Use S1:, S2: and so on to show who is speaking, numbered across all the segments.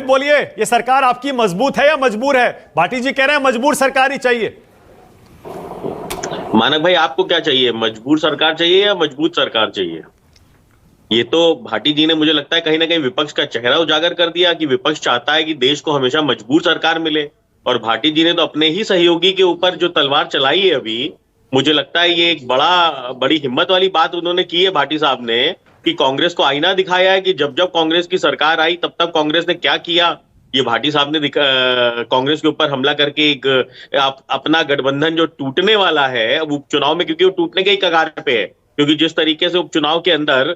S1: बोलिए, ये सरकार आपकी मजबूत है या मजबूर है? भाटी जी कह रहे हैं मजबूर सरकार ही चाहिए।
S2: मानक भाई, आपको क्या चाहिए? मजबूर सरकार चाहिए या मजबूत सरकार चाहिए? ये तो भाटी जी ने मुझे लगता है कहीं ना कहीं विपक्ष का चेहरा उजागर कर दिया कि विपक्ष चाहता है कि देश को हमेशा मजबूर सरकार मिले। और भाटी जी ने तो अपने ही सहयोगी के ऊपर जो तलवार चलाई है अभी, मुझे लगता है ये एक बड़ी हिम्मत वाली बात उन्होंने की है भाटी साहब ने, कि कांग्रेस को आईना दिखाया है कि जब जब कांग्रेस की सरकार आई तब तब कांग्रेस ने क्या किया। ये भाटी साहब ने कांग्रेस के ऊपर हमला करके एक अपना गठबंधन जो टूटने वाला है अब उपचुनाव में, क्योंकि वो टूटने के ही कगार पे है, क्योंकि जिस तरीके से उपचुनाव के अंदर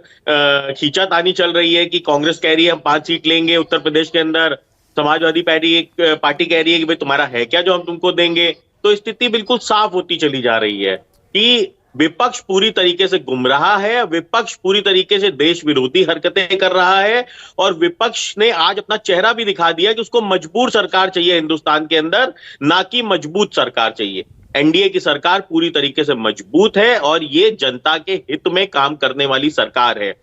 S2: खींचातानी चल रही है कि कांग्रेस कह रही है हम 5 सीट लेंगे उत्तर प्रदेश के अंदर, समाजवादी पार्टी कह रही है कि भाई तुम्हारा है क्या जो हम तुमको देंगे, तो स्थिति बिल्कुल साफ होती चली जा रही है कि विपक्ष पूरी तरीके से गुमराह है, विपक्ष पूरी तरीके से देश विरोधी हरकतें कर रहा है, और विपक्ष ने आज अपना चेहरा भी दिखा दिया कि उसको मजबूर सरकार चाहिए हिंदुस्तान के अंदर, ना कि मजबूत सरकार चाहिए। एनडीए की सरकार पूरी तरीके से मजबूत है और ये जनता के हित में काम करने वाली सरकार है।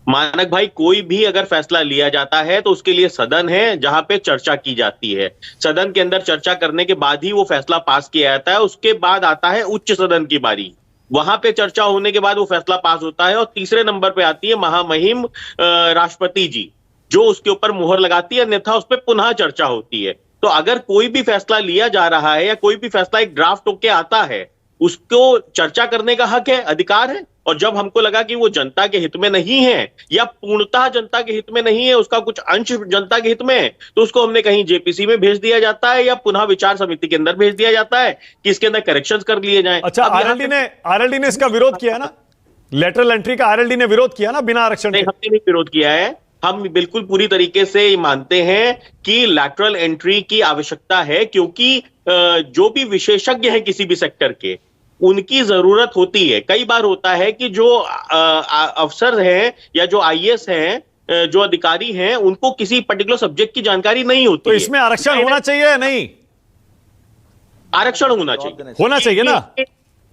S2: मानक भाई, कोई भी अगर फैसला लिया जाता है तो उसके लिए सदन है जहां पे चर्चा की जाती है। सदन के अंदर चर्चा करने के बाद ही वो फैसला पास किया जाता है। उसके बाद आता है उच्च सदन की बारी, वहां पे चर्चा होने के बाद वो फैसला पास होता है। और तीसरे नंबर पे आती है महामहिम राष्ट्रपति जी, जो उसके ऊपर मुहर लगाती है, अन्यथा उस पर पुनः चर्चा होती है। तो अगर कोई भी फैसला लिया जा रहा है या कोई भी फैसला एक ड्राफ्ट होके आता है, उसको चर्चा करने का हक है, अधिकार है। और जब हमको लगा कि वो जनता के हित में नहीं है या पूर्णतः जनता के हित में नहीं है, उसका कुछ अंश जनता के हित में है, तो उसको हमने कहीं जेपीसी में भेज दिया जाता है या पुनः विचार समिति के अंदर भेज दिया जाता है कि इसके अंदर करेक्शंस कर लिए जाएं।
S1: अच्छा, आरएलडी ने इसका विरोध किया ना, लेटरल एंट्री का आरएलडी ने विरोध किया ना बिना आरक्षण के?
S2: हमने नहीं विरोध किया है। हम बिल्कुल पूरी तरीके से मानते हैं कि लैटरल एंट्री की आवश्यकता है, क्योंकि जो भी विशेषज्ञ हैं किसी भी सेक्टर के, उनकी जरूरत होती है। कई बार होता है कि जो अफसर हैं या जो आईएएस हैं, जो अधिकारी हैं, उनको किसी पर्टिकुलर सब्जेक्ट की जानकारी नहीं होती।
S1: तो इसमें आरक्षण होना चाहिए या नहीं?
S2: आरक्षण होना चाहिए,
S1: होना चाहिए ना।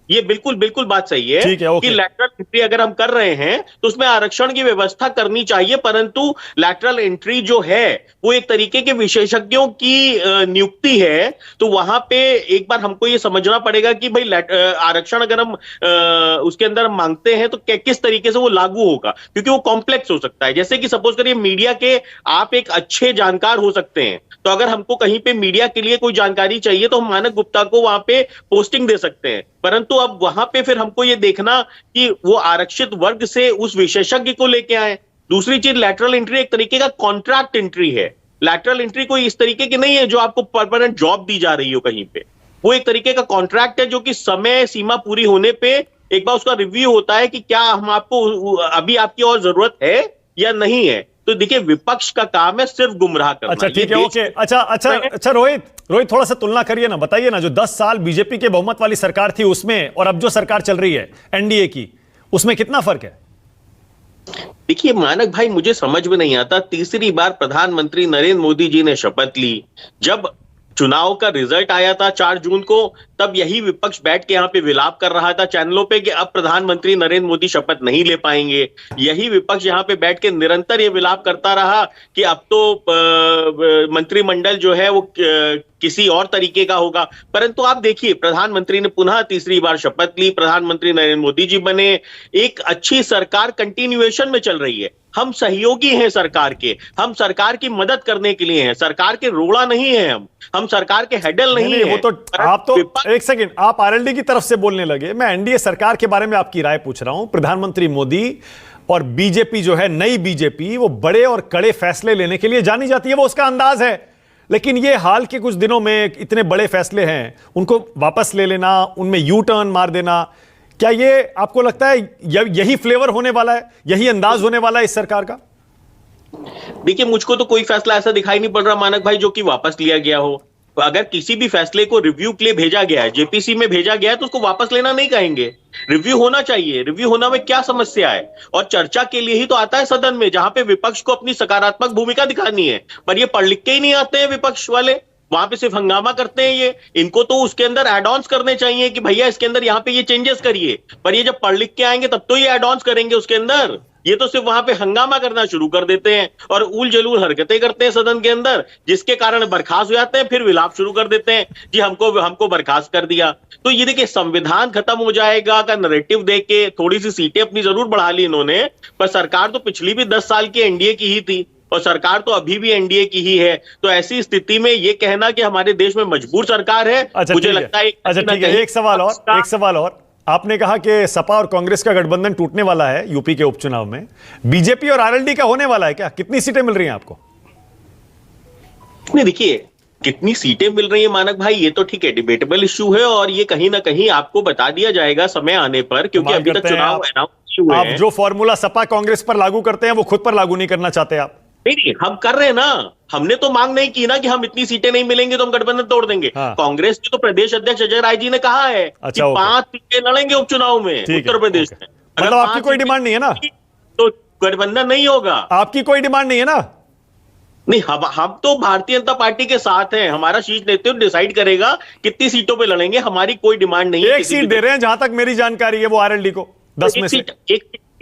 S2: ये बिल्कुल बात सही है,
S1: ठीक है,
S2: कि लैटरल एंट्री अगर हम कर रहे हैं तो उसमें आरक्षण की व्यवस्था करनी चाहिए। परंतु लैटरल एंट्री जो है वो एक तरीके के विशेषज्ञों की नियुक्ति है, तो वहां पे एक बार हमको ये समझना पड़ेगा कि भाई आरक्षण अगर हम उसके अंदर मांगते हैं तो किस तरीके से वो लागू होगा, क्योंकि वो कॉम्प्लेक्स हो सकता है। जैसे कि सपोज करिए मीडिया के आप एक अच्छे जानकार हो सकते हैं, तो अगर हमको कहीं पे मीडिया के लिए कोई जानकारी चाहिए तो हम मानक गुप्ता को वहां पे पोस्टिंग दे सकते हैं। परंतु अब वहां पे फिर हमको ये देखना कि वो आरक्षित वर्ग से उस विशेषज्ञ को लेके आए। दूसरी चीज, लैटरल एंट्री एक तरीके का कॉन्ट्रैक्ट एंट्री है। लैटरल एंट्री कोई इस तरीके की नहीं है जो आपको परमानेंट जॉब दी जा रही हो कहीं पे। वो एक तरीके का कॉन्ट्रैक्ट है जो कि समय सीमा पूरी होने पे एक बार उसका रिव्यू होता है कि क्या हम आपको अभी आपकी और जरूरत है या नहीं है। तो देखिए, विपक्ष का काम है सिर्फ गुमराह करना।
S1: अच्छा, ठीक है, ओके। अच्छा रोहित थोड़ा सा तुलना करिए ना, बताइए ना, जो 10 साल बीजेपी के बहुमत वाली सरकार थी उसमें और अब जो सरकार चल रही है एनडीए की, उसमें कितना फर्क है?
S2: देखिए मानक भाई, मुझे समझ में नहीं आता, तीसरी बार प्रधानमंत्री नरेंद्र मोदी जी ने शपथ ली। जब चुनाव का रिजल्ट आया था 4 जून को, तब यही विपक्ष बैठ के यहाँ पे विलाप कर रहा था चैनलों पे कि अब प्रधानमंत्री नरेंद्र मोदी शपथ नहीं ले पाएंगे। यही विपक्ष यहाँ पे बैठ के निरंतर ये विलाप करता रहा कि अब तो मंत्रिमंडल जो है वो किसी और तरीके का होगा। परंतु आप देखिए, प्रधानमंत्री ने पुनः तीसरी बार शपथ ली, प्रधानमंत्री नरेंद्र मोदी जी बने, एक अच्छी सरकार कंटिन्यूएशन में चल रही है। हम सहयोगी हैं सरकार के, हम सरकार की मदद करने के लिए हैं, सरकार के रोड़ा नहीं है, हम सरकार के हेडल नहीं है।
S1: वो तो आप तो एक सेकंड, आप आरएलडी की तरफ से बोलने लगे, मैं एनडीए सरकार के बारे में आपकी राय पूछ रहा हूं। प्रधानमंत्री मोदी और बीजेपी जो है, नई बीजेपी, वो बड़े और कड़े फैसले लेने के लिए जानी जाती है, वो उसका अंदाज है। लेकिन ये हाल के कुछ दिनों में इतने बड़े फैसले हैं, उनको वापस ले लेना, उनमें यू टर्न मार देना, क्या ये आपको लगता है यही फ्लेवर होने वाला है, यही अंदाज होने वाला है इस सरकार का?
S2: देखिए, मुझको तो कोई फैसला ऐसा दिखाई नहीं पड़ रहा मानक भाई जो कि वापस लिया गया हो। अगर किसी भी फैसले को रिव्यू के लिए भेजा गया है, जेपीसी में भेजा गया है, तो उसको वापस लेना नहीं कहेंगे, रिव्यू होना चाहिए। रिव्यू होना में क्या समस्या है? और चर्चा के लिए ही तो आता है सदन में, जहां पे विपक्ष को अपनी सकारात्मक भूमिका दिखानी है। पर ये पढ़ लिख के ही नहीं आते हैं विपक्ष वाले, वहां पे सिर्फ हंगामा करते हैं ये। इनको तो उसके अंदर एड ऑन्स करने चाहिए कि भैया इसके अंदर यहाँ पे ये चेंजेस करिए, पर ये जब पढ़ लिख के आएंगे तब तो ये एड ऑन्स करेंगे उसके अंदर। ये तो सिर्फ वहां पे हंगामा करना शुरू कर देते हैं और उल जलूल हरकतें करते हैं सदन के अंदर, जिसके कारण बर्खास्त हो जाते हैं, फिर विलाप शुरू कर देते हैं जी हमको बर्खास्त कर दिया। तो ये देखिए संविधान खत्म हो जाएगा का नैरेटिव देके थोड़ी सी सीटें अपनी जरूर बढ़ा ली इन्होंने, पर सरकार तो पिछली भी 10 साल की एनडीए की ही थी और सरकार तो अभी भी एनडीए की ही है। तो ऐसी स्थिति में ये कहना कि हमारे देश में मजबूर सरकार है,
S1: अच्छा
S2: मुझे
S1: ठीक
S2: लगता
S1: है,
S2: है
S1: अच्छा ठीक है, एक सवाल और आपने कहा कि सपा और कांग्रेस का गठबंधन टूटने वाला है यूपी के उपचुनाव में, बीजेपी और आरएलडी का होने वाला है क्या? कितनी सीटें मिल रही हैं आपको?
S2: नहीं देखिए, कितनी सीटें मिल रही है मानक भाई, ये तो ठीक है डिबेटेबल इश्यू है और ये कहीं ना कहीं आपको बता दिया जाएगा समय आने पर, क्योंकि अभी तक चुनाव अनाउंस हुए
S1: आप
S2: हैं।
S1: जो फॉर्मूला सपा कांग्रेस पर लागू करते हैं वो खुद पर लागू नहीं करना चाहते आप?
S2: नहीं, हम कर रहे हैं ना, हमने तो मांग नहीं की ना कि हम इतनी सीटें नहीं मिलेंगे तो हम गठबंधन तोड़ देंगे।
S1: हाँ।
S2: कांग्रेस के तो प्रदेश अध्यक्ष अजय राय जी ने कहा है
S1: अच्छा,
S2: कि
S1: ओके।
S2: 5 सीटें लड़ेंगे उपचुनाव में उत्तर प्रदेश में।
S1: मतलब आपकी कोई डिमांड नहीं है ना?
S2: तो गठबंधन नहीं होगा।
S1: आपकी कोई डिमांड नहीं है ना?
S2: नहीं, हम तो भारतीय जनता पार्टी के साथ हैं, हमारा शीर्ष नेतृत्व डिसाइड करेगा कितनी सीटों पे लड़ेंगे, हमारी कोई डिमांड नहीं है।
S1: एक सीट दे रहे हैं जहां तक मेरी जानकारी है, वो आरएलडी को 10 में से।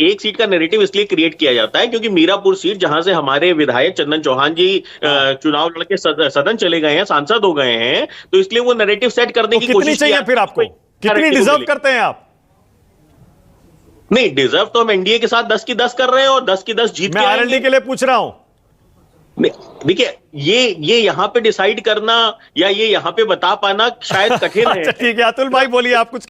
S2: एक सीट का नैरेटिव इसलिए क्रिएट किया जाता है क्योंकि मीरापुर सीट जहां से हमारे विधायक चंदन चौहान जी चुनाव लड़के सदन चले गए हैं, सांसद हो गए हैं, तो इसलिए वो नैरेटिव सेट करने की कोशिश
S1: कितनी चाहिए फिर आपको? कितनी डिजर्व करते हैं आप?
S2: नहीं, डिजर्व तो हम एनडीए के साथ 10 की 10 कर रहे हैं और 10 की 10 जीत
S1: मैं आरएलडी के लिए पूछ रहा हूं।
S2: देखिए, ये यहाँ पे डिसाइड करना या ये यहाँ पे बता पाना शायद कठिन है।
S1: अच्छा ठीक है, अतुल भाई बोलिए, आप कुछ